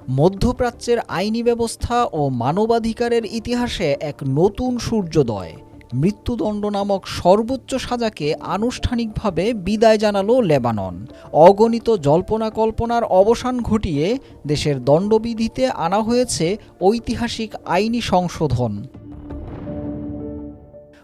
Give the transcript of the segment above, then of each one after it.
মধ্যপ্রাচ্যের আইনি ব্যবস্থা ও মানবাধিকারের ইতিহাসে এক নতুন সূর্যোদয়। মৃত্যুদণ্ড নামক সর্বোচ্চ সাজাকে আনুষ্ঠানিকভাবে বিদায় জানালো লেবানন। অগণিত জল্পনা কল্পনার অবসান ঘটিয়ে দেশের দণ্ডবিধিতে আনা হয়েছে ঐতিহাসিক আইনি সংশোধন।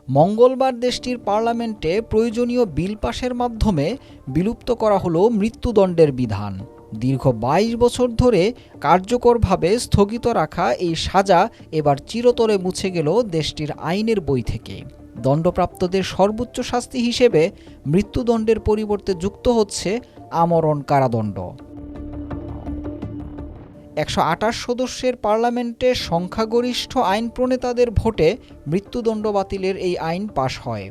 মঙ্গলবার দেশটির পার্লামেন্টে প্রয়োজনীয় বিল পাশের মাধ্যমে বিলুপ্ত করা হলো মৃত্যুদণ্ডের বিধান। দীর্ঘ ২২ বছর ধরে কার্যকরভাবে স্থগিত রাখা এই সাজা এবার চিরতরে মুছে গেল দেশটির আইনের বই থেকে। দণ্ডপ্রাপ্তদের সর্বোচ্চ শাস্তি হিসেবে মৃত্যুদণ্ডের পরিবর্তে যুক্ত হচ্ছে আমরণ কারাদণ্ড। ১২৮ সদস্যের পার্লামেন্টে সংখ্যাগরিষ্ঠ আইন প্রণেতাদের ভোটে মৃত্যুদণ্ড বাতিলের এই আইন পাশ হয়।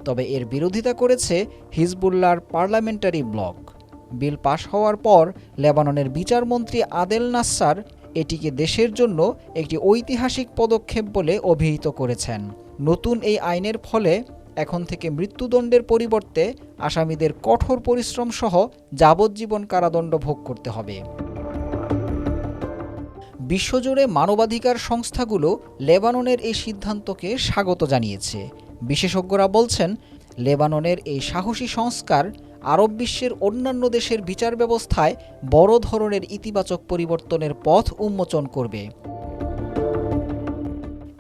তবে এর বিরোধিতা করেছে হিজবুল্লাহর পার্লামেন্টারি ব্লক। বিল পাশ হওয়ার পর লেবাননের বিচারমন্ত্রী আদেল নাসসার এটিকে দেশের জন্য একটি ঐতিহাসিক পদক্ষেপ বলে অভিহিত করেছেন। নতুন এই আইনের ফলে এখন থেকে মৃত্যুদণ্ডের পরিবর্তে আসামিদের কঠোর পরিশ্রম সহ যাবজ্জীবন কারাদণ্ড ভোগ করতে হবে। বিশ্বজুড়ে মানবাধিকার সংস্থাগুলো লেবাননের এই সিদ্ধান্তকে স্বাগত জানিয়েছে। বিশেষজ্ঞরা বলছেন, লেবাননের এই সাহসী সংস্কার আরব বিশ্বের অন্যান্য দেশের বিচার ব্যবস্থায় বড় ধরনের ইতিবাচক পরিবর্তনের পথ উন্মোচন করবে।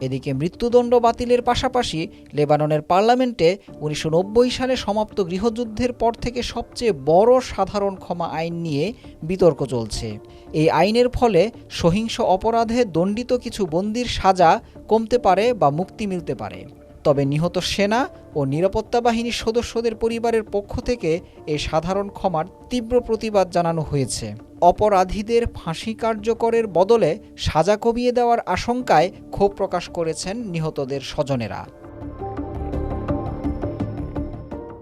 এদিকে মৃত্যুদণ্ড বাতিলের পাশাপাশি লেবাননের পার্লামেন্টে ১৯৯০ সালে সমাপ্ত গৃহযুদ্ধের পর থেকে সবচেয়ে বড় সাধারণ ক্ষমা আইন নিয়ে বিতর্ক চলছে। এই আইনের ফলে সহিংস অপরাধে দণ্ডিত কিছু বন্দীর সাজা কমতে পারে বা মুক্তি মিলতে পারে। তবে নিহত সেনা ও নিরাপত্তা বাহিনীর সদস্যদের পরিবারের পক্ষ থেকে এই সাধারণ ক্ষমার তীব্র প্রতিবাদ জানানো হয়েছে। অপরাধীদের ফাঁসি কার্যকরের বদলে সাজা কমিয়ে দেওয়ার আশঙ্কায় ক্ষোভ প্রকাশ করেছেন নিহতদের স্বজনেরা।